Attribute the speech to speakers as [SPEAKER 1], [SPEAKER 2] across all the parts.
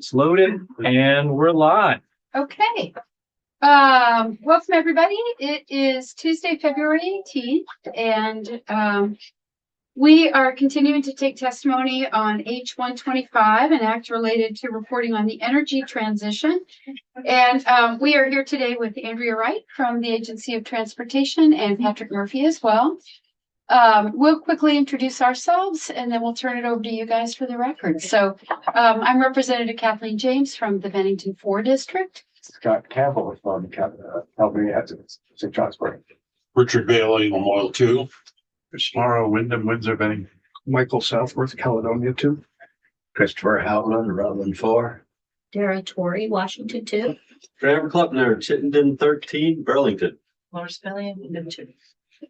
[SPEAKER 1] It's loaded and we're live.
[SPEAKER 2] Okay. Welcome everybody. It is Tuesday, February 18th, and we are continuing to take testimony on H125, an act related to reporting on the energy transition. And we are here today with Andrea Wright from the Agency of Transportation and Patrick Murphy as well. We'll quickly introduce ourselves and then we'll turn it over to you guys for the record. So I'm Representative Kathleen James from the Bennington 4 District.
[SPEAKER 3] Scott Campbell from California St. Johnsburg.
[SPEAKER 4] Richard Bailey, Memorial 2.
[SPEAKER 3] Tomorrow, Wyndham, Windsor, Bennington. Michael Southworth, Caledonia 2.
[SPEAKER 5] Christopher Howland, Rutland 4.
[SPEAKER 6] Dara Torrey, Washington 2.
[SPEAKER 5] Trevor Klupner, Chittenden 13, Burlington.
[SPEAKER 6] Laura Spellian, Wyndham 2.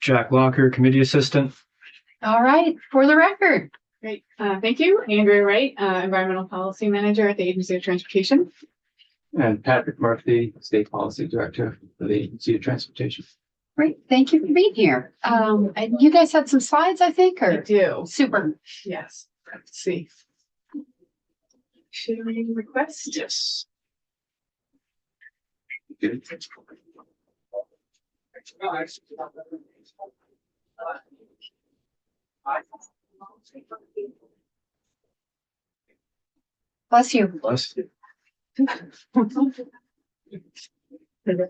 [SPEAKER 1] Jack Locker, Committee Assistant.
[SPEAKER 2] All right, for the record.
[SPEAKER 7] Great. Thank you. Andrea Wright, Environmental Policy Manager at the Agency of Transportation.
[SPEAKER 3] And Patrick Murphy, State Policy Director for the Agency of Transportation.
[SPEAKER 2] Great, thank you for being here. And you guys had some slides, I think,
[SPEAKER 7] I
[SPEAKER 2] or
[SPEAKER 7] do.
[SPEAKER 2] super.
[SPEAKER 7] Yes. Let's see. Sharing request.
[SPEAKER 3] Yes.
[SPEAKER 2] Bless you.
[SPEAKER 3] Bless you.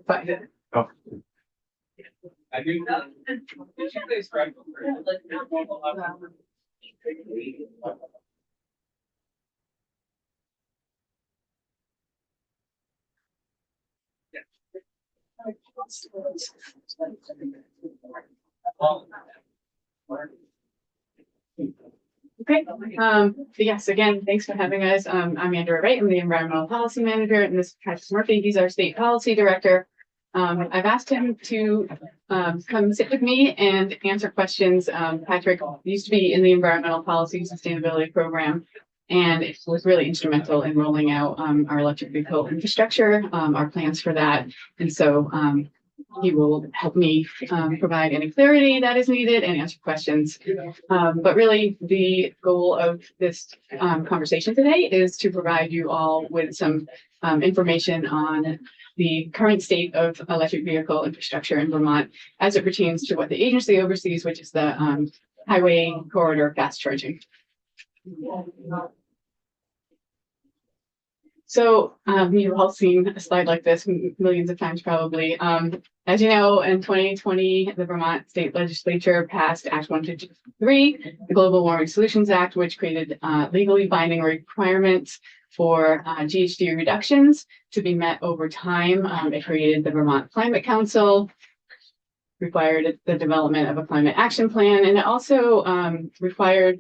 [SPEAKER 7] Find it.
[SPEAKER 3] Oh.
[SPEAKER 7] Okay. Yes, again, thanks for having us. I'm Andrea Wright. I'm the Environmental Policy Manager, and this is Patrick Murphy. He's our State Policy Director. I've asked him to come sit with me and answer questions. Patrick used to be in the Environmental Policy and Sustainability Program, and it was really instrumental in rolling out our electric vehicle infrastructure, our plans for that. And so he will help me provide any clarity that is needed and answer questions. But really, the goal of this conversation today is to provide you all with some information on the current state of electric vehicle infrastructure in Vermont as it pertains to what the agency oversees, which is the highway corridor fast charging. So you've all seen a slide like this millions of times probably. As you know, in 2020, the Vermont State Legislature passed Act 153, the Global Warming Solutions Act, which created legally binding requirements for GHG reductions to be met over time. It created the Vermont Climate Council, required the development of a climate action plan, and it also required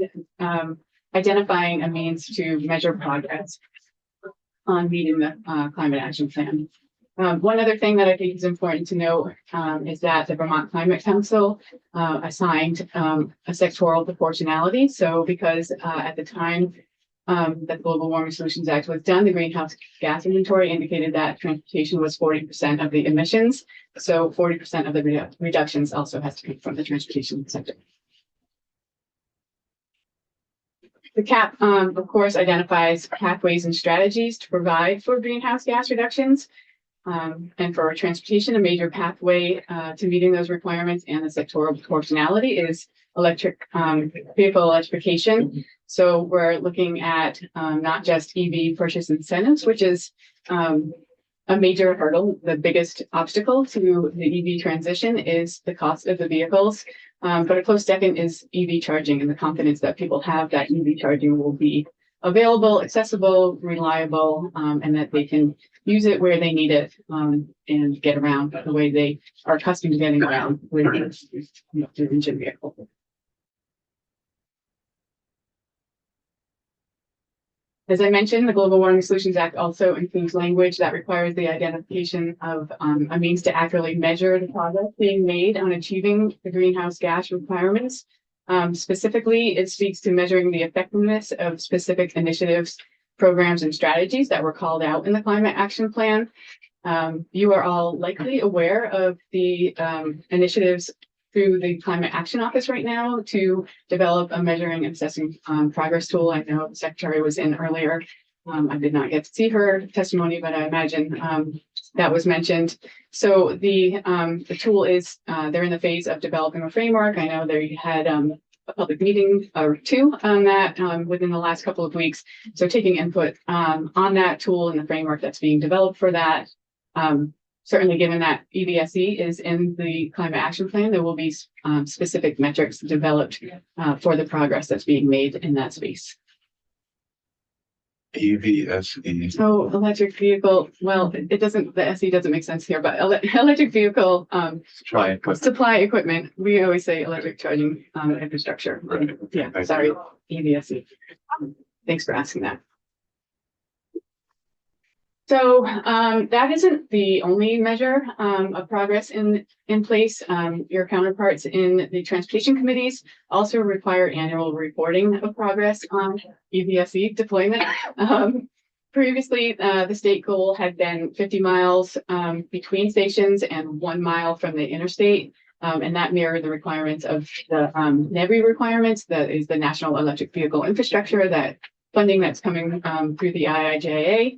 [SPEAKER 7] identifying a means to measure progress on meeting the climate action plan. One other thing that I think is important to note is that the Vermont Climate Council assigned a sectoral proportionality. So because at the time that the Global Warming Solutions Act was done, the greenhouse gas inventory indicated that transportation was 40% of the emissions. So 40% of the reductions also has to come from the transportation sector. The CAP, of course, identifies pathways and strategies to provide for greenhouse gas reductions. And for transportation, a major pathway to meeting those requirements and the sectoral proportionality is electric vehicle electrification. So we're looking at not just EV purchase incentives, which is a major hurdle. The biggest obstacle to the EV transition is the cost of the vehicles. But a close second is EV charging and the confidence that people have that EV charging will be available, accessible, reliable, and that they can use it where they need it and get around the way they are accustomed to getting around with the engine vehicle. As I mentioned, the Global Warming Solutions Act also includes language that requires the identification of a means to accurately measure the progress being made on achieving the greenhouse gas requirements. Specifically, it speaks to measuring the effectiveness of specific initiatives, programs, and strategies that were called out in the Climate Action Plan. You are all likely aware of the initiatives through the Climate Action Office right now to develop a measuring and assessing progress tool. I know the Secretary was in earlier I did not get to see her testimony, but I imagine that was mentioned. So the tool is they're in the phase of developing a framework. I know they had a public meeting or two on that within the last couple of weeks. So taking input on that tool and the framework that's being developed for that. Certainly, given that EVSE is in the climate action plan, there will be specific metrics developed for the progress that's being made in that space.
[SPEAKER 4] EVSE.
[SPEAKER 7] So electric vehicle, well, it doesn't, the SE doesn't make sense here, but electric vehicle
[SPEAKER 3] Try it.
[SPEAKER 7] supply equipment, we always say electric charging infrastructure.
[SPEAKER 4] Right.
[SPEAKER 7] Yeah,
[SPEAKER 4] Thank
[SPEAKER 7] sorry,
[SPEAKER 4] you.
[SPEAKER 7] EVSE. Thanks for asking that. So that isn't the only measure of progress in place. Your counterparts in the transportation committees also require annual reporting of progress on EVSE deployment. Previously, the state goal had been 50 miles between stations and 1 mile from the interstate. And that mirrored the requirements of the NEVI requirements, that is the National Electric Vehicle Infrastructure, that funding that's coming through the IIJA.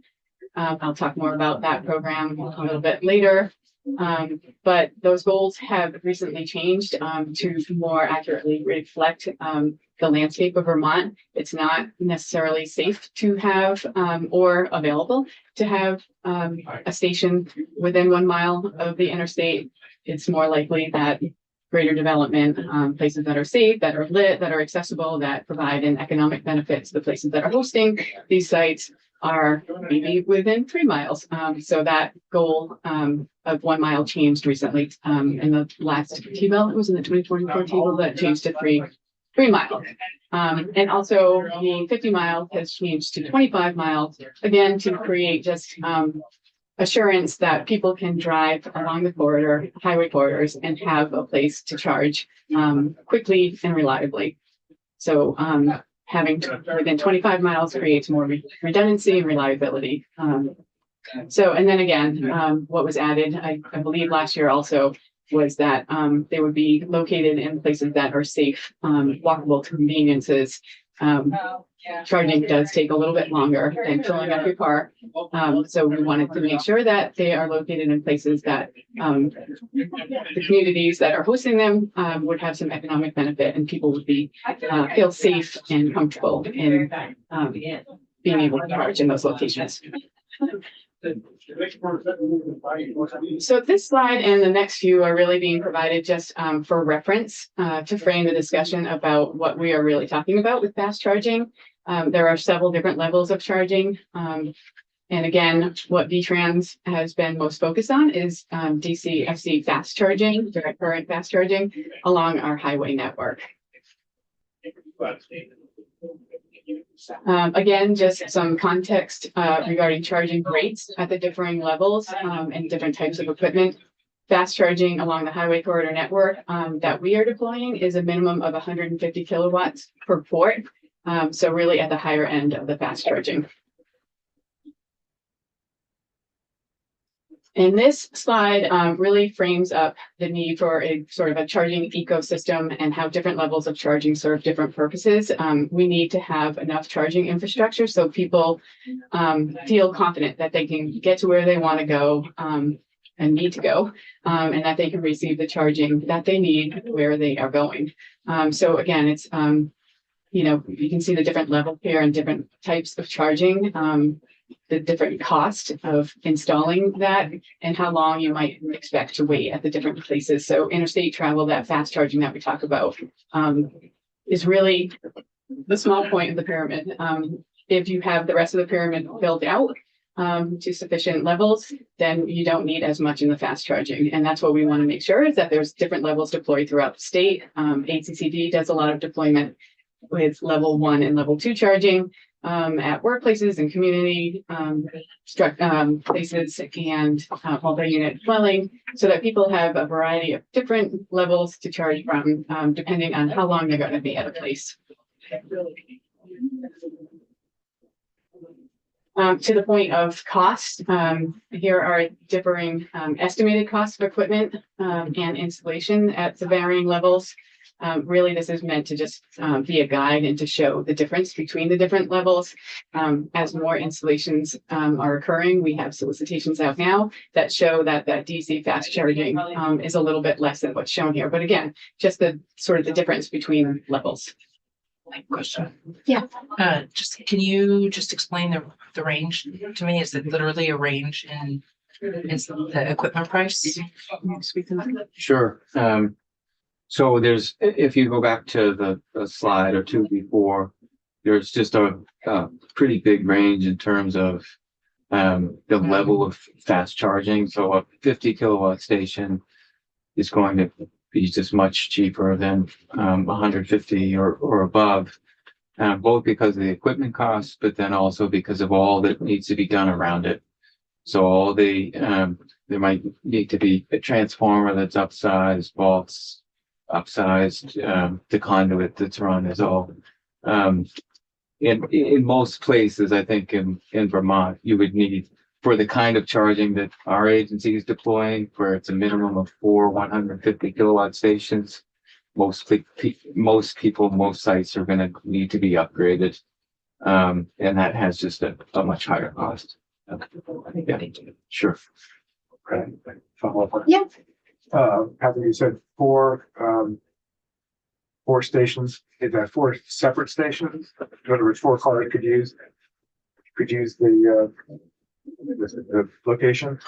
[SPEAKER 7] I'll talk more about that program a little bit later. But those goals have recently changed to more accurately reflect the landscape of Vermont. It's not necessarily safe to have or available to have a station within 1 mile of the interstate. It's more likely that greater development, places that are safe, that are lit, that are accessible, that provide an economic benefit to the places that are hosting these sites are maybe within 3 miles. So that goal of 1 mile changed recently in the last T-bill. It was in the 2024 T-bill that changed to 3 miles. And also the 50 miles has changed to 25 miles, again, to create just assurance that people can drive along the corridor, highway corridors, and have a place to charge quickly and reliably. So having within 25 miles creates more redundancy and reliability. So, and then again, what was added, I believe last year also, was that they would be located in places that are safe, walkable conveniences. Charging does take a little bit longer than filling up your car. So we wanted to make sure that they are located in places that the communities that are hosting them would have some economic benefit, and people would be feel safe and comfortable in being able to charge in those locations. So this slide and the next few are really being provided just for reference to frame the discussion about what we are really talking about with fast charging. There are several different levels of charging. And again, what VTrans has been most focused on is DC/FC fast charging, direct current fast charging along our highway network. Again, just some context regarding charging rates at the differing levels and different types of equipment. Fast charging along the highway corridor network that we are deploying is a minimum of 150 kilowatts per port. So really at the higher end of the fast charging. And this slide really frames up the need for a sort of a charging ecosystem and how different levels of charging serve different purposes. We need to have enough charging infrastructure so people feel confident that they can get to where they want to go and need to go, and that they can receive the charging that they need where they are going. So again, it's, you know, you can see the different levels here and different types of charging. The different cost of installing that and how long you might expect to wait at the different places. So interstate travel, that fast charging that we talk about, is really the small point of the pyramid. If you have the rest of the pyramid built out to sufficient levels, then you don't need as much in the fast charging. And that's what we want to make sure is that there's different levels deployed throughout the state. ACCD does a lot of deployment with level 1 and level 2 charging. At workplaces and community places and multi-unit dwelling, so that people have a variety of different levels to charge from, depending on how long they're going to be at a place. To the point of cost, here are differing estimated costs of equipment and installation at the varying levels. Really, this is meant to just be a guide and to show the difference between the different levels. As more installations are occurring, we have solicitations out now that show that DC fast charging is a little bit less than what's shown here. But again, just the sort of the difference between levels.
[SPEAKER 8] Question.
[SPEAKER 2] Yeah.
[SPEAKER 8] Just, can you just explain the range to me? Is it literally a range in the equipment price?
[SPEAKER 3] Sure. So there's, if you go back to the slide or two before, there's just a pretty big range in terms of the level of fast charging. So a 50 kilowatt station is going to be just much cheaper than 150 or above, both because of the equipment costs, but then also because of all that needs to be done around it. So all the there might need to be a transformer that's upsized, vaults upsized, the conduit that's run is all. In most places, I think in Vermont, you would need, for the kind of charging that our agency is deploying, where it's a minimum of 4 150 kilowatt stations, most people, most sites are going to need to be upgraded. And that has just a much higher cost. Yeah, sure.
[SPEAKER 9] Okay. Follow up.
[SPEAKER 2] Yeah.
[SPEAKER 9] Heather, you said four stations. Is that 4 separate stations? In other words, 4 cars could use the location.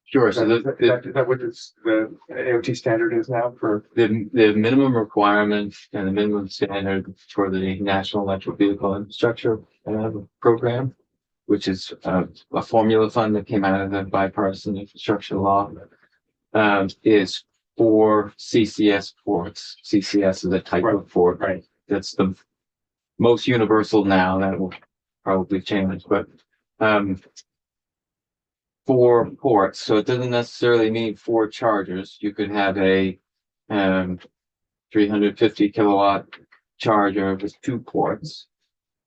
[SPEAKER 3] Sure.
[SPEAKER 9] Is
[SPEAKER 3] So
[SPEAKER 9] that what the AOT standard is now for?
[SPEAKER 3] the minimum requirement and the minimum standard for the National Electric Vehicle Infrastructure Program, which is a formula fund that came out of the bipartisan infrastructure law, is 4 CCS ports. CCS is a type of port.
[SPEAKER 9] Right.
[SPEAKER 3] That's the most universal now. That will probably change, but 4 ports. So it doesn't necessarily mean 4 chargers. You could have a 350 kilowatt charger with 2 ports,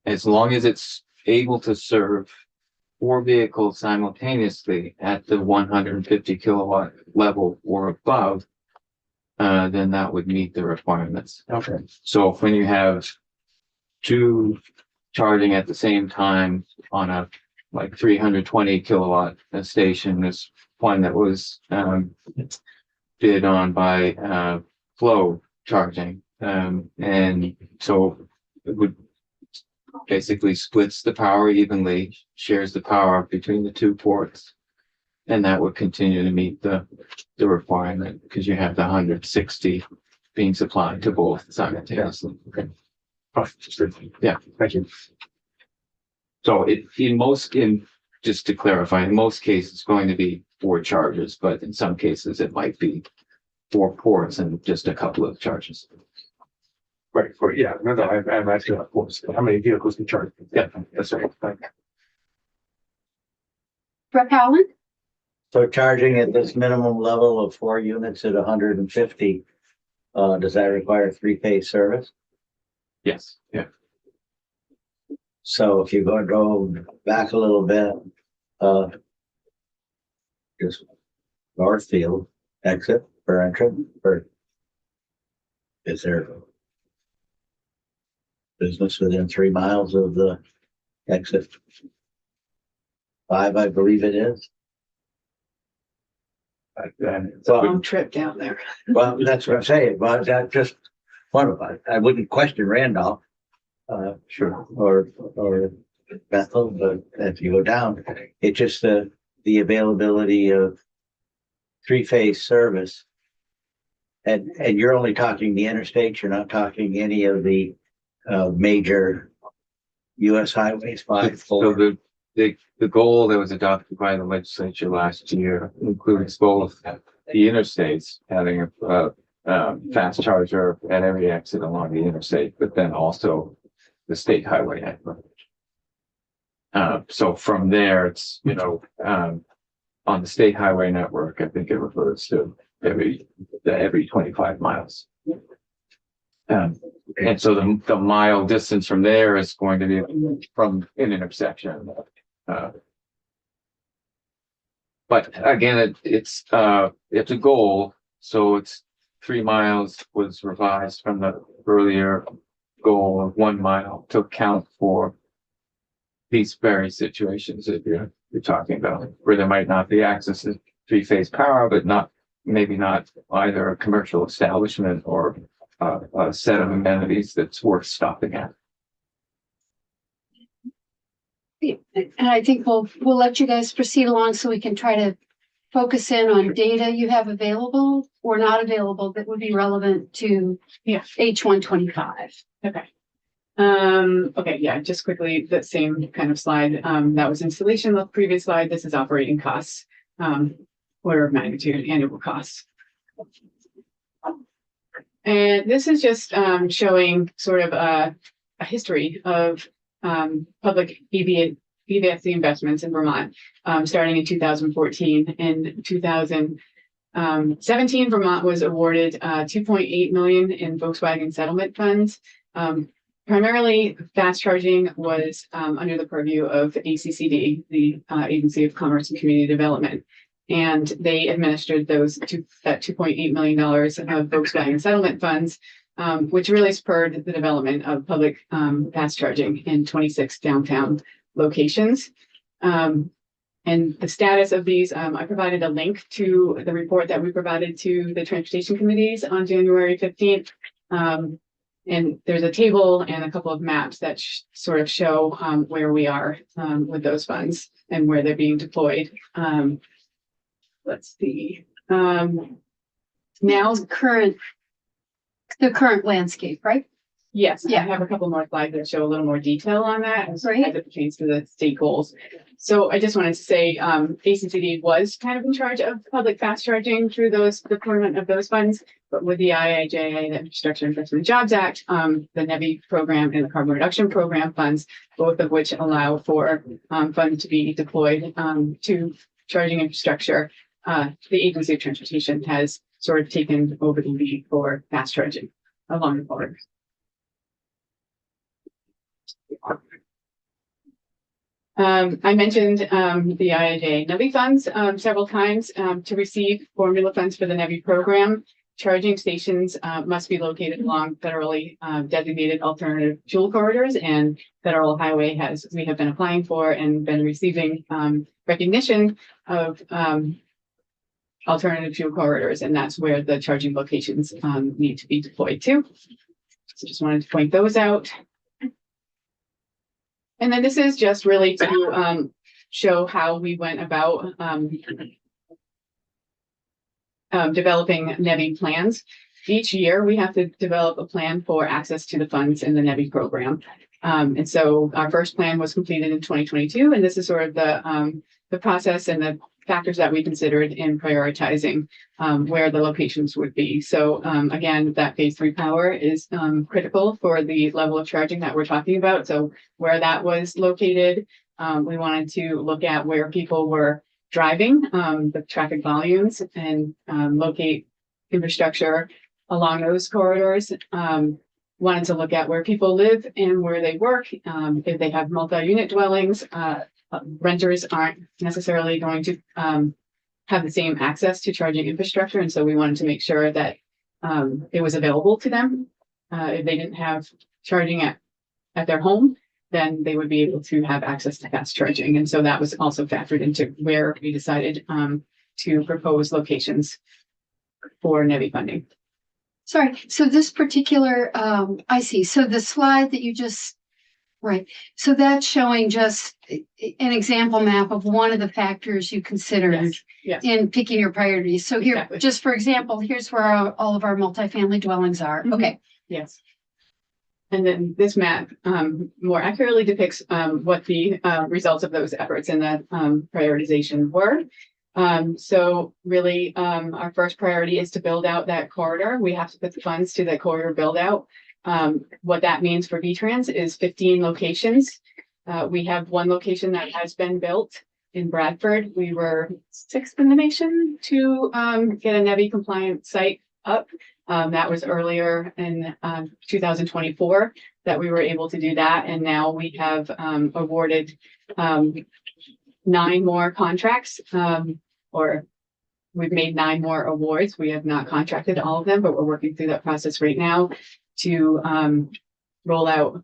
[SPEAKER 3] as long as it's able to serve 4 vehicles simultaneously at the 150 kilowatt level or above, then that would meet the requirements.
[SPEAKER 9] Okay.
[SPEAKER 3] So when you have 2 charging at the same time on a like 320 kilowatt station, this one that was bid on by Flow Charging, and so it would basically splits the power evenly, shares the power between the 2 ports, and that would continue to meet the requirement because you have the 160 being supplied to both simultaneously. Okay.
[SPEAKER 9] Oh,
[SPEAKER 3] Yeah.
[SPEAKER 9] Thank you.
[SPEAKER 3] So just to clarify, in most cases, it's going to be 4 chargers, but in some cases it might be 4 ports and just a couple of chargers.
[SPEAKER 9] Right. Yeah. No, I'm asking about ports. How many vehicles can charge?
[SPEAKER 3] Yeah, that's right. Thank you.
[SPEAKER 2] Brett Howland?
[SPEAKER 10] So charging at this minimum level of 4 units at 150, does that require 3-phase service?
[SPEAKER 3] Yes. Yeah.
[SPEAKER 10] So if you go back a little bit, just Northfield exit or entrance, or is there business within 3 miles of the exit 5, I believe it is.
[SPEAKER 7] Long trip down there.
[SPEAKER 10] Well, that's what I'm saying, but that just one of us. I wouldn't question Randolph,
[SPEAKER 3] Sure.
[SPEAKER 10] or Bethel, but if you go down, it's just the availability of 3-phase service. And you're only talking the interstate, you're not talking any of the major US highways, 5, 4.
[SPEAKER 3] So the goal that was adopted by the legislature last year includes both the interstates having a fast charger at every exit along the interstate, but then also the state highway network. So from there, it's, on the state highway network, I think it refers to every 25 miles. And so the mile distance from there is going to be from an intersection. But again, it's a goal, so it's 3 miles was revised from the earlier goal of 1 mile to account for these very situations that you're talking about, where there might not be access to three-phase power, but maybe not either a commercial establishment or a set of amenities that's worth stopping at.
[SPEAKER 2] And I think we'll let you guys proceed along so we can try to focus in on data you have available or not available that would be relevant to H125.
[SPEAKER 7] Okay. Okay, yeah, just quickly, the same kind of slide. That was installation, the previous slide. This is operating costs, order of magnitude, annual costs. And this is just showing sort of a history of public EVFC investments in Vermont, starting in 2014. In 2017, Vermont was awarded $2.8 million in Volkswagen settlement funds. Primarily, fast charging was under the purview of ACCD, the Agency of Commerce and Community Development. And they administered that $2.8 million of Volkswagen settlement funds, which really spurred the development of public fast charging in 26 downtown locations. And the status of these, I provided a link to the report that we provided to the transportation committees on January 15th. And there's a table and a couple of maps that sort of show where we are with those funds and where they're being deployed. Let's see. Now,
[SPEAKER 2] The current landscape, right?
[SPEAKER 7] yes,
[SPEAKER 2] Yeah.
[SPEAKER 7] I have a couple more slides that show a little more detail on that as
[SPEAKER 2] Great.
[SPEAKER 7] it pertains to the state goals. So I just wanted to say, ACCD was kind of in charge of public fast charging through those deployment of those funds, but with the IIJA, the Infrastructure Investment and Jobs Act, the NEVI program and the Carbon Reduction Program funds, both of which allow for funds to be deployed to charging infrastructure. The Agency of Transportation has sort of taken over the lead for fast charging along the border. I mentioned the IIJA NEVI funds several times. To receive formula funds for the NEVI program, charging stations must be located along federally designated alternative fuel corridors, and Federal Highway we have been applying for and been receiving recognition of alternative fuel corridors, and that's where the charging locations need to be deployed to. So just wanted to point those out. And then this is just really to show how we went about developing NEVI plans. Each year, we have to develop a plan for access to the funds in the NEVI program. And so our first plan was completed in 2022, and this is sort of the process and the factors that we considered in prioritizing where the locations would be. So again, that phase 3 power is critical for the level of charging that we're talking about. So where that was located, we wanted to look at where people were driving, the traffic volumes, and locate infrastructure along those corridors. Wanted to look at where people live and where they work. If they have multi-unit dwellings, renters aren't necessarily going to have the same access to charging infrastructure. And so we wanted to make sure that it was available to them. If they didn't have charging at their home, then they would be able to have access to fast charging. And so that was also factored into where we decided to propose locations for NEVI funding.
[SPEAKER 2] Sorry, so this particular, I see. So the slide that you just, right. So that's showing just an example map of one of the factors you considered
[SPEAKER 7] Yes.
[SPEAKER 2] in picking your priorities. So here,
[SPEAKER 7] Exactly.
[SPEAKER 2] just for example, here's where all of our multifamily dwellings are.
[SPEAKER 7] Mhm.
[SPEAKER 2] Okay.
[SPEAKER 7] Yes. And then this map more accurately depicts what the results of those efforts and that prioritization were. So really, our first priority is to build out that corridor. We have to put the funds to that corridor build out. What that means for VTrans is 15 locations. We have one location that has been built in Bradford. We were 6th in the nation to get a NEVI compliant site up. That was earlier in 2024 that we were able to do that. And now we have awarded 9 more contracts or we've made 9 more awards. We have not contracted all of them, but we're working through that process right now to roll out.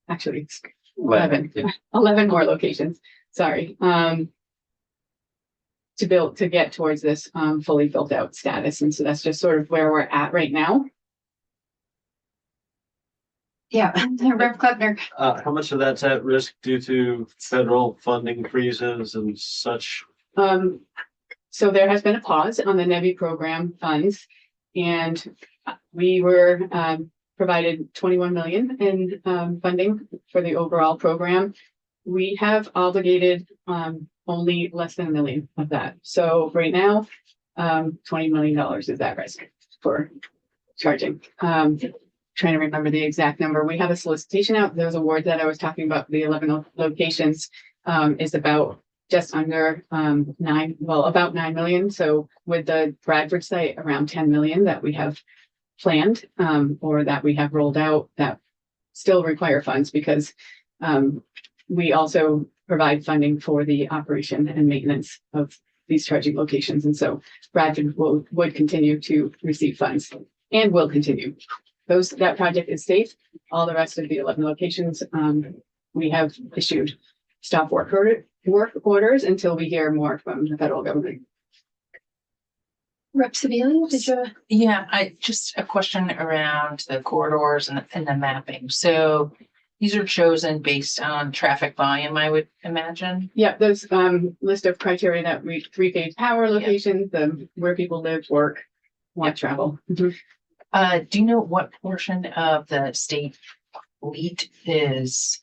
[SPEAKER 7] Actually, it's 11,
[SPEAKER 3] Yeah.
[SPEAKER 7] 11 more locations. Sorry. To get towards this fully built out status. And so that's just sort of where we're at right now.
[SPEAKER 2] Yeah, Rev Kleppner.
[SPEAKER 5] How much of that's at risk due to federal funding freezes and such?
[SPEAKER 7] So there has been a pause on the NEVI program funds, and we were provided 21 million in funding for the overall program. We have obligated only less than $1 million of that. So right now, $20 million is at risk for charging. Trying to remember the exact number. We have a solicitation out. Those awards that I was talking about, the 11 locations, is about just under about 9 million. So with the Bradford site, around 10 million that we have planned or that we have rolled out that still require funds because we also provide funding for the operation and maintenance of these charging locations. And so Bradford would continue to receive funds and will continue. That project is safe. All the rest of the 11 locations, we have issued stop work orders until we hear more from the federal government.
[SPEAKER 2] Rep Sevilla, did you?
[SPEAKER 8] Yeah, just a question around the corridors and the mapping. So these are chosen based on traffic volume, I would imagine.
[SPEAKER 7] Yeah, those list of criteria that we 3-phase power locations, where people live, work, want to travel.
[SPEAKER 8] Do you know what portion of the state fleet is,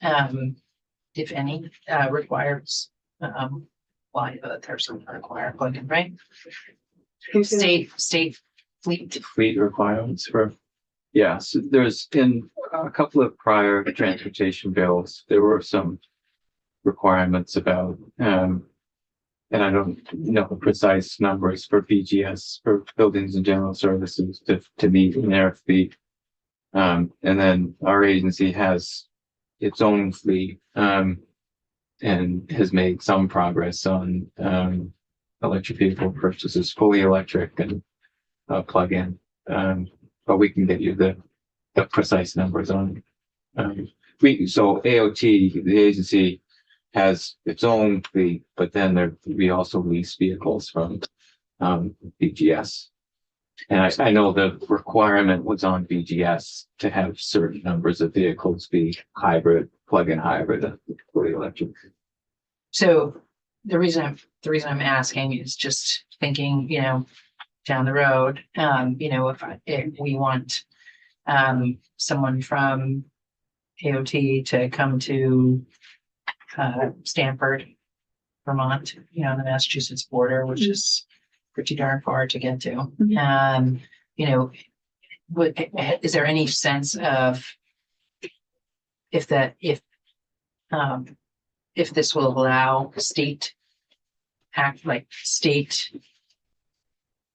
[SPEAKER 8] if any, requires there's some required plug-in, right? State fleet.
[SPEAKER 3] Fleet requirements for, yeah, so there's in a couple of prior transportation bills, there were some requirements about, and I don't know the precise numbers for BGS, for buildings and general services to meet in their fleet. And then our agency has its own fleet, and has made some progress on, electric vehicle purchases, fully electric and plug-in. But we can get you the precise numbers on. So AOT, the agency, has its own fleet, but then we also lease vehicles from BGS. And I know the requirement was on BGS to have certain numbers of vehicles be hybrid, plug-in hybrid, and fully electric.
[SPEAKER 8] So the reason I'm asking is just thinking, down the road, if we want someone from AOT to come to Stamford, Vermont, on the Massachusetts border, which is pretty darn far to get to. Is there any sense of if this will allow state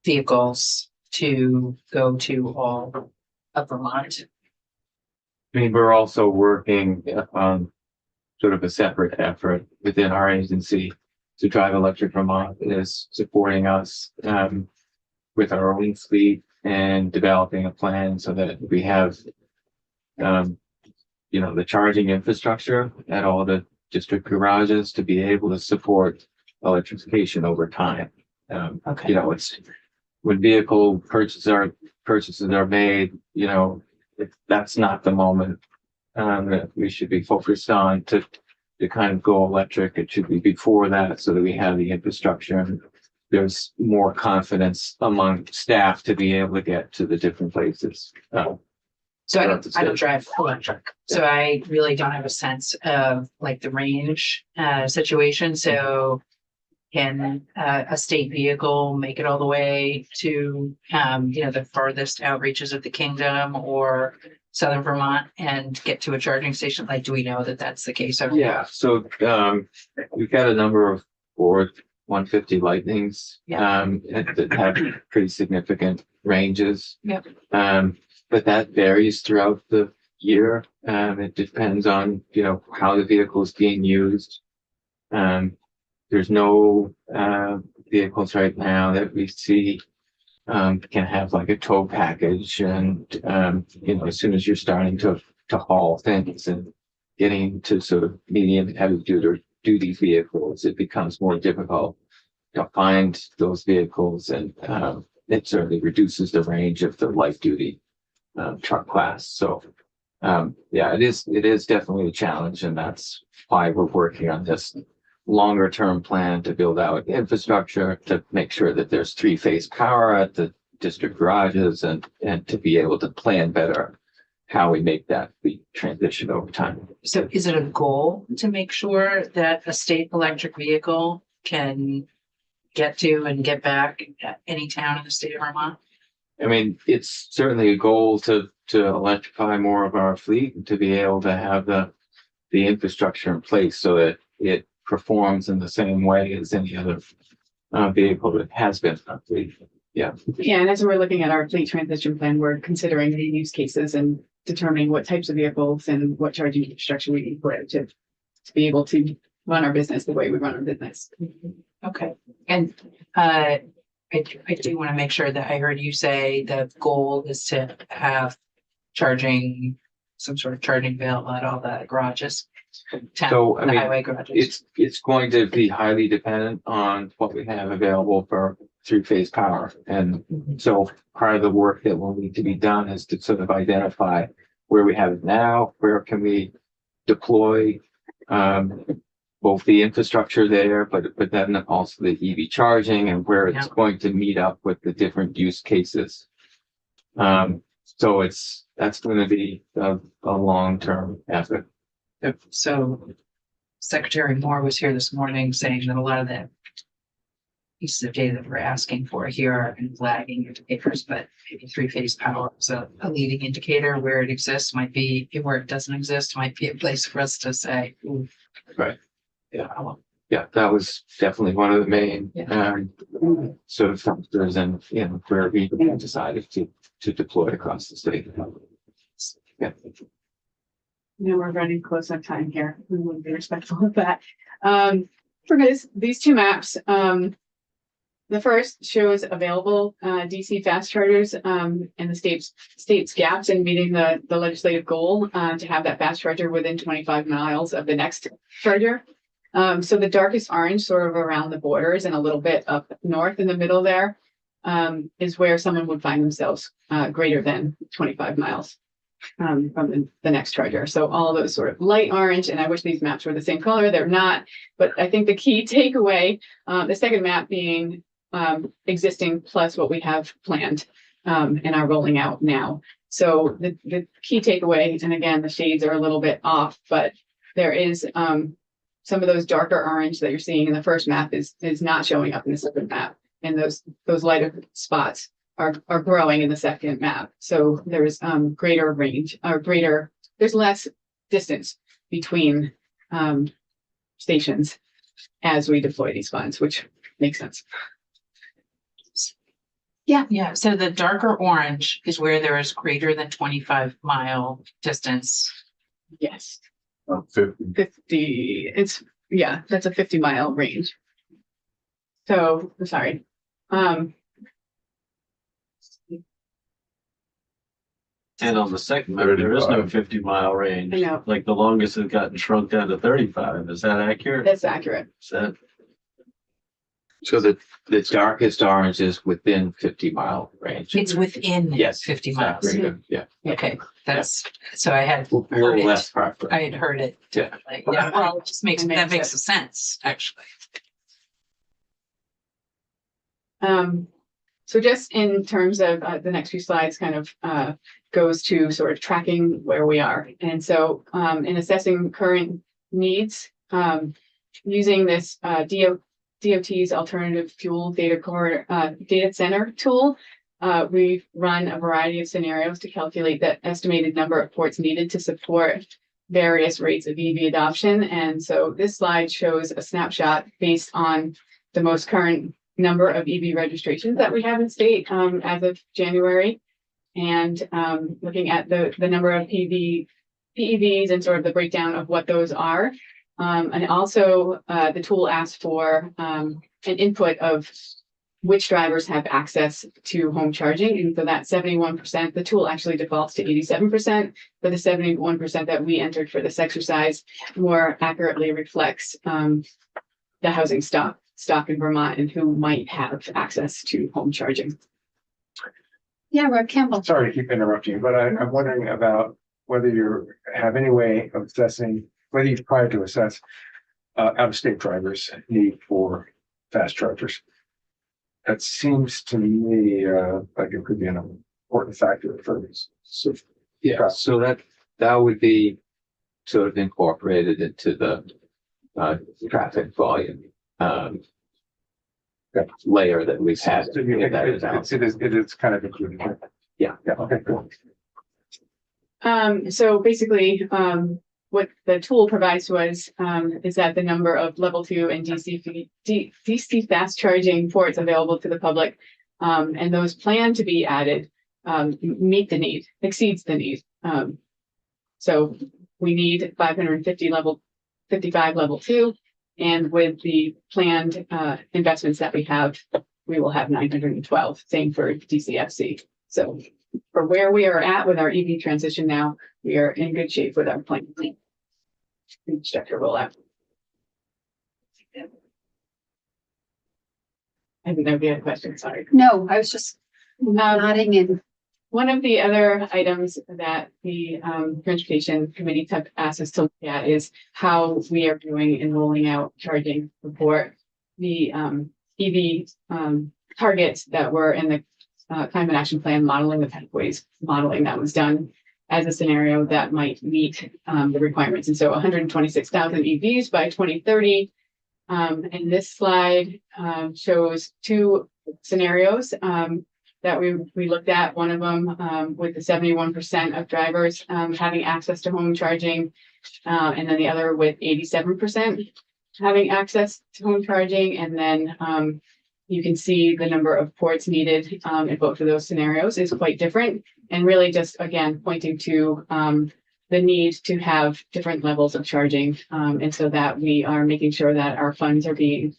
[SPEAKER 8] vehicles to go to all of Vermont?
[SPEAKER 3] I mean, we're also working on sort of a separate effort within our agency to Drive Electric Vermont is supporting us with our own fleet and developing a plan so that we have, the charging infrastructure at all the district garages to be able to support electrification over time.
[SPEAKER 8] Okay.
[SPEAKER 3] It's when vehicle purchases are made, that's not the moment that we should be focused on to kind of go electric. It should be before that so that we have the infrastructure and there's more confidence among staff to be able to get to the different places.
[SPEAKER 8] So I don't drive electric, so I really don't have a sense of the range situation. So can a state vehicle make it all the way to the farthest outreaches of the kingdom or southern Vermont and get to a charging station? Do we know that that's the case?
[SPEAKER 3] Yeah. So we've got a number of Ford 150 Lightnings that have pretty significant ranges.
[SPEAKER 8] Yep.
[SPEAKER 3] But that varies throughout the year. It depends on how the vehicle is being used. There's no vehicles right now that we see can have like a tow package and, as soon as you're starting to haul things and getting to sort of medium and heavy duty vehicles, it becomes more difficult to find those vehicles, and it certainly reduces the range of the light duty truck class. So yeah, it is definitely a challenge, and that's why we're working on this longer term plan to build out infrastructure to make sure that there's three-phase power at the district garages, and to be able to plan better how we make that transition over time.
[SPEAKER 8] So is it a goal to make sure that a state electric vehicle can get to and get back at any town in the state of Vermont?
[SPEAKER 3] I mean, it's certainly a goal to electrify more of our fleet and to be able to have the infrastructure in place so that it performs in the same way as any other vehicle that has been in our fleet. Yeah.
[SPEAKER 7] Yeah, and as we're looking at our fleet transition plan, we're considering the use cases and determining what types of vehicles and what charging infrastructure we need for it to be able to run our business the way we run our business.
[SPEAKER 8] Okay, and I do want to make sure that I heard you say the goal is to have some sort of charging available at all the garages.
[SPEAKER 3] So, I
[SPEAKER 8] the
[SPEAKER 3] mean,
[SPEAKER 8] highway garages.
[SPEAKER 3] It's going to be highly dependent on what we have available for three-phase power. And so part of the work that will need to be done is to sort of identify where we have it now, where can we deploy both the infrastructure there, but then also the EV charging, and where it's going to meet up with the different use cases. So that's going to be a long-term effort.
[SPEAKER 8] So Secretary Moore was here this morning saying that a lot of the pieces of data that we're asking for here are in lagging indicators, but maybe three-phase power is a leading indicator. Where it exists might be, where it doesn't exist might be a place for us to say, ooh.
[SPEAKER 3] Right. Yeah. Yeah, that was definitely one of the main sort of factors, and where we decided to deploy across the state. Yeah.
[SPEAKER 7] We're running close on time here. We want to be respectful of that. For these two maps, the first shows available DC fast chargers and the state's gaps in meeting the legislative goal to have that fast charger within 25 miles of the next charger. So the darkest orange, sort of around the borders and a little bit up north in the middle there, is where someone would find themselves greater than 25 miles from the next charger. So all those sort of light orange, and I wish these maps were the same color. They're not, but I think the key takeaway, the second map being existing plus what we have planned and are rolling out now. So the key takeaway, and again, the shades are a little bit off, but there is some of those darker orange that you're seeing in the first map is not showing up in the second map, and those lighter spots are growing in the second map. So there's greater range, or there's less distance between stations as we deploy these funds, which makes sense.
[SPEAKER 8] Yeah. So the darker orange is where there is greater than 25-mile distance.
[SPEAKER 7] Yes.
[SPEAKER 4] 50.
[SPEAKER 7] That's a 50-mile range. So I'm sorry.
[SPEAKER 5] And on the second map, there is no 50-mile range.
[SPEAKER 7] I know.
[SPEAKER 5] Like the longest has gotten shrunk down to 35. Is that accurate?
[SPEAKER 7] That's accurate.
[SPEAKER 5] Is that?
[SPEAKER 3] So the darkest orange is within 50-mile range.
[SPEAKER 8] It's within
[SPEAKER 3] Yes,
[SPEAKER 8] 50 miles.
[SPEAKER 3] Yeah.
[SPEAKER 8] Okay, that's, so I had
[SPEAKER 3] A
[SPEAKER 8] heard
[SPEAKER 3] little
[SPEAKER 8] it.
[SPEAKER 3] less preference.
[SPEAKER 8] I had heard it.
[SPEAKER 3] Yeah.
[SPEAKER 8] Well, it just makes,
[SPEAKER 7] It
[SPEAKER 8] that
[SPEAKER 7] makes
[SPEAKER 8] makes sense, actually.
[SPEAKER 7] So just in terms of the next few slides kind of goes to sort of tracking where we are. And so in assessing current needs, using this DOT's alternative fuel data center tool, we've run a variety of scenarios to calculate the estimated number of ports needed to support various rates of EV adoption. And so this slide shows a snapshot based on the most current number of EV registrations that we have in state as of January, and looking at the number of PEVs and sort of the breakdown of what those are. And also, the tool asked for an input of which drivers have access to home charging. And so that 71%, the tool actually defaults to 87%, but the 71% that we entered for this exercise more accurately reflects the housing stock in Vermont and who might have access to home charging.
[SPEAKER 2] Yeah, Rob Campbell.
[SPEAKER 9] Sorry to keep interrupting you, but I'm wondering about whether you have any way of assessing, whether you've tried to assess out-of-state drivers' need for fast chargers. That seems to me like it could be an important factor for this. So,
[SPEAKER 3] Yeah, so that would be sort of incorporated into the traffic volume layer that we've had.
[SPEAKER 9] so you think it is kind of included.
[SPEAKER 3] Yeah.
[SPEAKER 9] Yeah. Okay. Cool.
[SPEAKER 7] So basically, what the tool provides to us is that the number of level 2 and DC fast charging ports available to the public, and those planned to be added meet the need, exceeds the need. So we need 55 level 2, and with the planned investments that we have, we will have 912. Same for DCFC. So for where we are at with our EV transition now, we are in good shape with our plan. Instructor rollout. I didn't know if you had a question, sorry.
[SPEAKER 2] No, I was just nodding in.
[SPEAKER 7] One of the other items that the transportation committees have asked us to look at is how we are doing in rolling out charging support. The EV targets that were in the climate action plan modeling, the pathways modeling that was done as a scenario that might meet the requirements. And so 126,000 EVs by 2030. And this slide shows two scenarios that we looked at. One of them with the 71% of drivers having access to home charging, and then the other with 87% having access to home charging. And then you can see the number of ports needed in both of those scenarios is quite different, and really just, again, pointing to the need to have different levels of charging, and so that we are making sure that our funds are being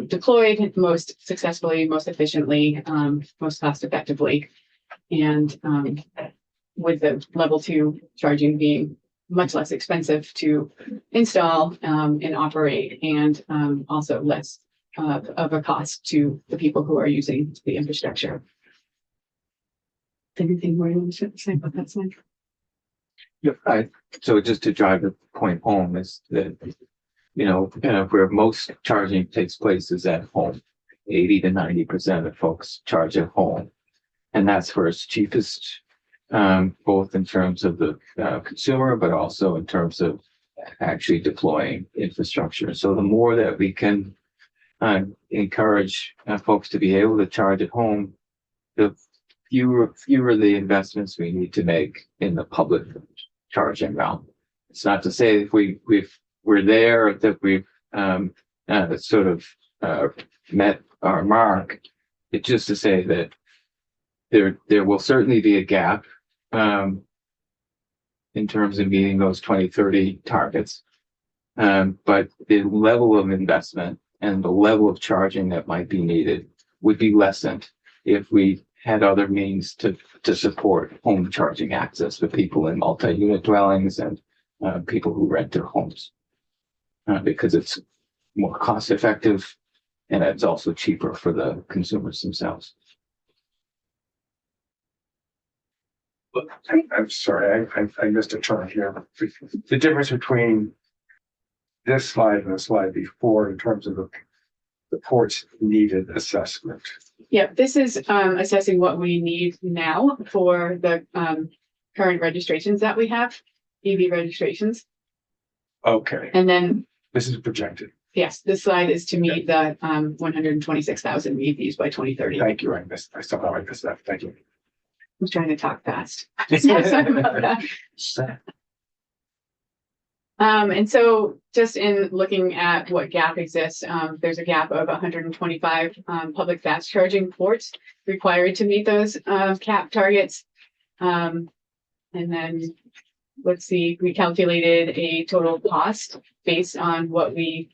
[SPEAKER 7] deployed most successfully, most efficiently, most cost effectively. And with the level 2 charging being much less expensive to install and operate, and also less of a cost to the people who are using the infrastructure. Anything more you want to say about that slide?
[SPEAKER 3] Yeah, so just to drive the point home is that, where most charging takes place is at home. 80 to 90% of folks charge at home. And that's where it's cheapest, both in terms of the consumer, but also in terms of actually deploying infrastructure. So the more that we can encourage folks to be able to charge at home, the fewer the investments we need to make in the public charging realm. It's not to say if we're there, that we've sort of met our mark. It's just to say that there will certainly be a gap in terms of meeting those 2030 targets. But the level of investment and the level of charging that might be needed would be lessened if we had other means to support home charging access for people in multi-unit dwellings and people who rent their homes, because it's more cost effective and it's also cheaper for the consumers themselves.
[SPEAKER 9] I'm sorry, I missed a turn here. The difference between this slide and the slide before in terms of the ports needed assessment.
[SPEAKER 7] Yeah, this is assessing what we need now for the current registrations that we have, EV registrations.
[SPEAKER 9] Okay,
[SPEAKER 7] And then,
[SPEAKER 9] this is projected.
[SPEAKER 7] yes, this slide is to meet the 126,000 EVs by 2030.
[SPEAKER 9] Thank you. I somehow I missed that. Thank you.
[SPEAKER 7] I'm trying to talk fast. Sorry about that. And so just in looking at what gap exists, there's a gap of 125 public fast charging ports required to meet those cap targets. And then let's see, we calculated a total cost based on what we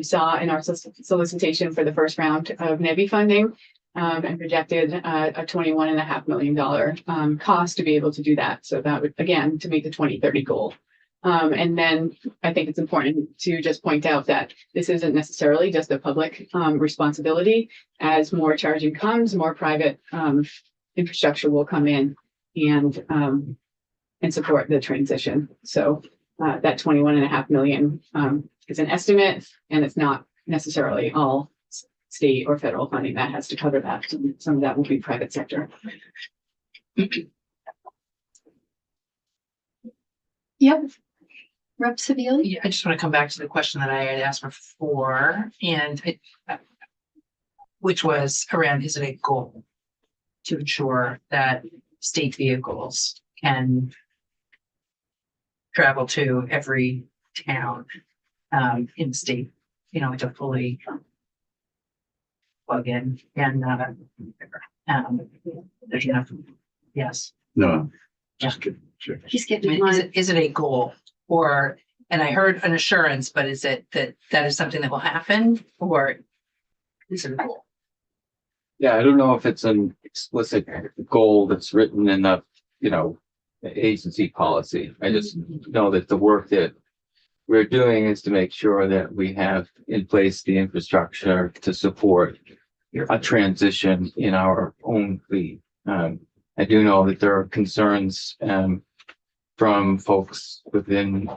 [SPEAKER 7] saw in our solicitation for the first round of NEVI funding, and projected a $21.5 million cost to be able to do that. So that would, again, to meet the 2030 goal. And then I think it's important to just point out that this isn't necessarily just a public responsibility. As more charging comes, more private infrastructure will come in and support the transition. So that 21.5 million is an estimate, and it's not necessarily all state or federal funding that has to cover that. Some of that will be private sector.
[SPEAKER 2] Yep. Rep. Seville?
[SPEAKER 8] Yeah, I just want to come back to the question that I had asked before, which was around, is it a goal to ensure that state vehicles can travel to every town in the state, to fully plug in and there's enough. Yes.
[SPEAKER 4] No.
[SPEAKER 8] Just
[SPEAKER 4] kidding. Sure.
[SPEAKER 2] He's
[SPEAKER 8] I
[SPEAKER 2] getting
[SPEAKER 8] mean,
[SPEAKER 2] mine.
[SPEAKER 8] is it a goal, or, and I heard an assurance, but is it that is something that will happen, or is it a goal?
[SPEAKER 3] Yeah, I don't know if it's an explicit goal that's written in the, agency policy. I just know that the work that we're doing is to make sure that we have in place the infrastructure to support a transition in our own fleet. I do know that there are concerns from folks within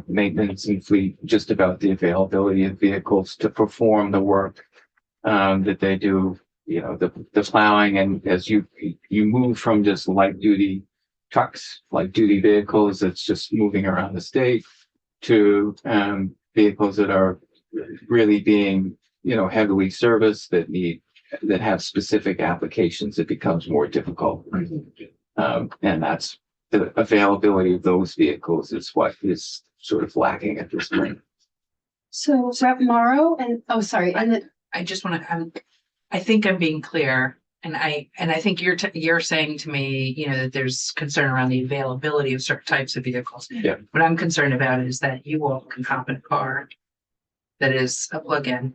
[SPEAKER 3] maintenance and fleet just about the availability of vehicles to perform the work that they do, the plowing. And as you move from just light duty trucks, light duty vehicles that's just moving around the state, to vehicles that are really being, heavily serviced, that have specific applications, it becomes more difficult. And that's the availability of those vehicles is what is sort of lacking at this point.
[SPEAKER 2] So Rep. Morrow and, oh, sorry, and then
[SPEAKER 8] I just want to, I think I'm being clear, and I think you're saying to me, that there's concern around the availability of certain types of vehicles.
[SPEAKER 3] Yeah.
[SPEAKER 8] What I'm concerned about is that you all can hop in a car that is a plug-in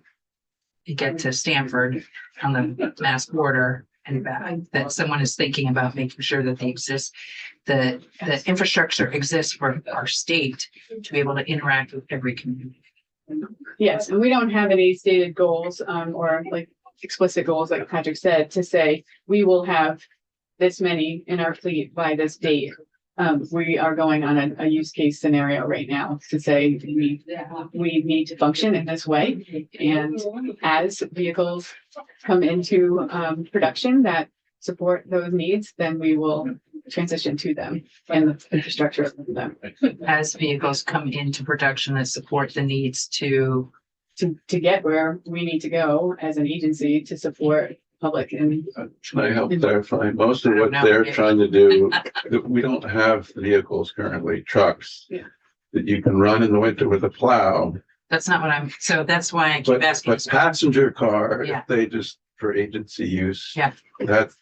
[SPEAKER 8] and get to Stanford on the Mass border and back, that someone is thinking about making sure that the infrastructure exists for our state to be able to interact with every community.
[SPEAKER 7] Yes, and we don't have any stated goals or like explicit goals, like Patrick said, to say we will have this many in our fleet by this date. We are going on a use case scenario right now to say we need to function in this way. And as vehicles come into production that support those needs, then we will transition to them and the infrastructure of them.
[SPEAKER 8] As vehicles come into production that support the needs to
[SPEAKER 7] get where we need to go as an agency to support public and.
[SPEAKER 4] Can I help clarify? Most of what they're trying to do, we don't have vehicles currently, trucks.
[SPEAKER 7] Yeah.
[SPEAKER 4] That you can run in the winter with a plow.
[SPEAKER 8] That's not what so that's why I keep asking.
[SPEAKER 4] But passenger car,
[SPEAKER 8] Yeah.
[SPEAKER 4] if they just for agency use.
[SPEAKER 8] Yeah.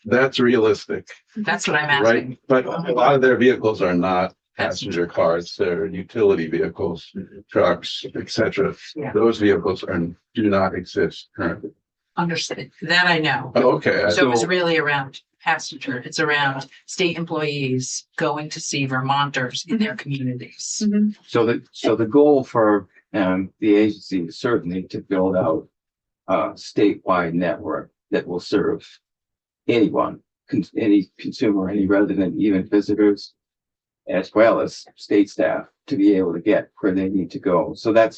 [SPEAKER 4] That's realistic,
[SPEAKER 8] That's what I'm asking.
[SPEAKER 4] right? But a lot of their vehicles are not passenger cars, they're utility vehicles, trucks, etc.
[SPEAKER 8] Yeah.
[SPEAKER 4] Those vehicles do not exist currently.
[SPEAKER 8] Understood. That I know.
[SPEAKER 4] Oh, okay.
[SPEAKER 8] So it was really around passenger. It's around state employees going to see Vermonters in their communities.
[SPEAKER 3] So the goal for the agency is certainly to build out a statewide network that will serve anyone, any consumer, any resident, even visitors, as well as state staff, to be able to get where they need to go. So that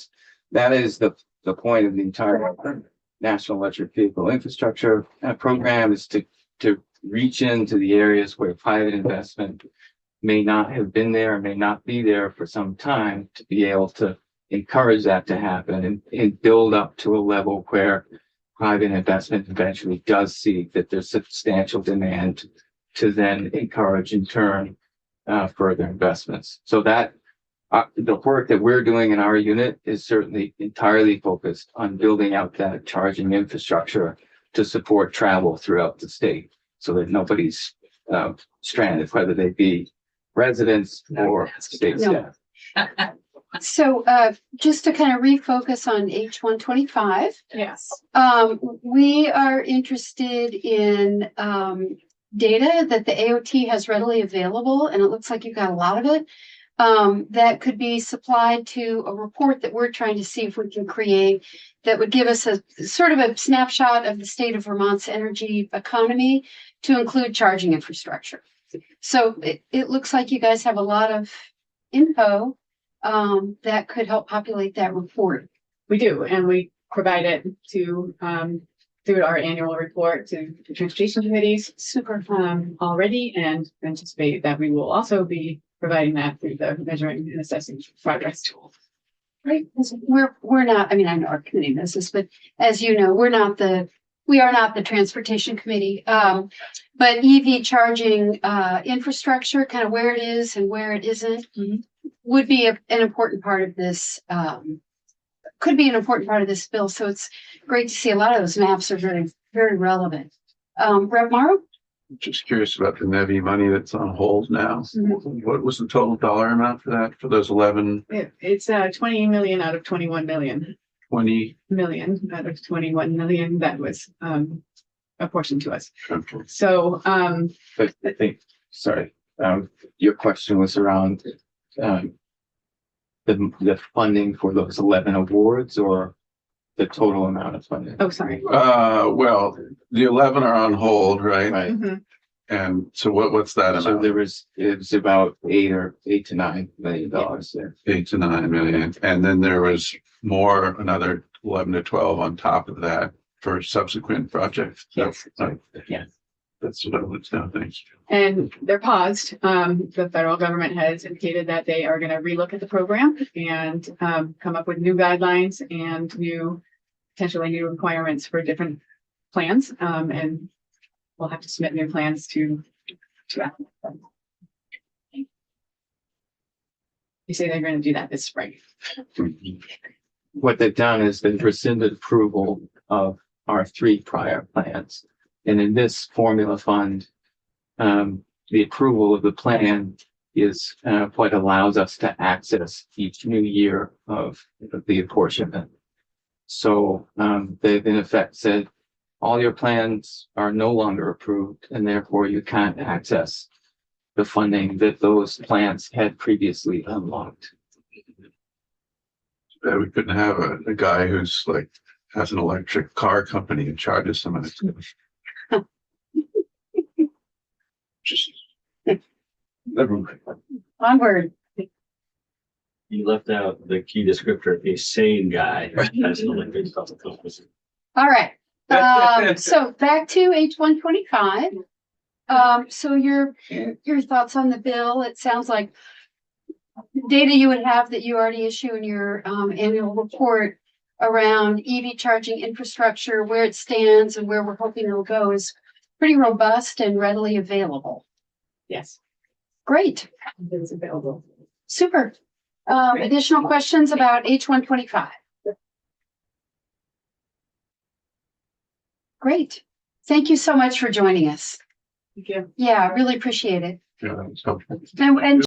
[SPEAKER 3] is the point of the entire National Electric Vehicle Infrastructure program, is to reach into the areas where private investment may not have been there, may not be there for some time, to be able to encourage that to happen and build up to a level where private investment eventually does see that there's substantial demand to then encourage in turn further investments. So that the work that we're doing in our unit is certainly entirely focused on building out that charging infrastructure to support travel throughout the state, so that nobody's stranded, whether they be residents or state staff.
[SPEAKER 2] So, just to kind of refocus on H125,
[SPEAKER 7] Yes.
[SPEAKER 2] we are interested in, data that the AOT has readily available, and it looks like you've got a lot of it. That could be supplied to a report that we're trying to see if we can create that would give us a sort of a snapshot of the state of Vermont's energy economy to include charging infrastructure. So it looks like you guys have a lot of info that could help populate that report.
[SPEAKER 7] We do, and we provide it to, through our annual report to the transportation committees.
[SPEAKER 2] Super.
[SPEAKER 7] Already, and anticipate that we will also be providing that through the measuring and assessing progress tool.
[SPEAKER 2] Right. We're not, I mean, I know our committee knows this, but as you know, we are not the transportation committee. But EV charging infrastructure, kind of where it is and where it isn't, would be an important part of this, could be an important part of this bill. So it's great to see a lot of those maps are very, very relevant. Rev Morrow?
[SPEAKER 4] Just curious about the NEVI money that's on hold now. What was the total dollar amount for that, for those 11,
[SPEAKER 7] It's 20 million out of 21 million.
[SPEAKER 4] 20?
[SPEAKER 7] Million out of 21 million that was apportioned to us.
[SPEAKER 4] Okay.
[SPEAKER 7] So
[SPEAKER 3] But I think, sorry, your question was around, the funding for those 11 awards or the total amount of funding?
[SPEAKER 7] oh sorry.
[SPEAKER 4] Well, the 11 are on hold, right?
[SPEAKER 3] Right.
[SPEAKER 7] Mhm.
[SPEAKER 4] And so what's that
[SPEAKER 3] So
[SPEAKER 4] amount?
[SPEAKER 3] it was about $8 to $9 million there.
[SPEAKER 4] 8 to 9 million. And then there was more, another 11 to 12 on top of that for subsequent projects.
[SPEAKER 3] Yes.
[SPEAKER 4] Right.
[SPEAKER 3] Yes.
[SPEAKER 4] That's what I was now thinking.
[SPEAKER 7] And they're paused. The federal government has indicated that they are going to relook at the program and come up with new guidelines and potentially new requirements for different plans. And we'll have to submit new plans to Apple. They say they're going to do that this spring.
[SPEAKER 3] What they've done is they've rescinded approval of our 3 prior plans. And in this formula fund, the approval of the plan is what allows us to access each new year of the apportionment. So they've in effect said, all your plans are no longer approved, and therefore you can't access the funding that those plans had previously unlocked.
[SPEAKER 4] We couldn't have a guy who's like, has an electric car company and charges some of it. Just. Never mind.
[SPEAKER 2] Onward.
[SPEAKER 5] You left out the key descriptor, a sane guy. That's the only good stuff.
[SPEAKER 2] All right. So back to H125. So your thoughts on the bill? It sounds like data you would have that you already issue in your annual report around EV charging infrastructure, where it stands and where we're hoping it'll go is pretty robust and readily available.
[SPEAKER 7] Yes,
[SPEAKER 2] Great.
[SPEAKER 7] it's available.
[SPEAKER 2] Super. Additional questions about H125? Great. Thank you so much for joining us.
[SPEAKER 7] Thank you.
[SPEAKER 2] Yeah, really appreciate it.
[SPEAKER 4] Yeah, so.
[SPEAKER 2] And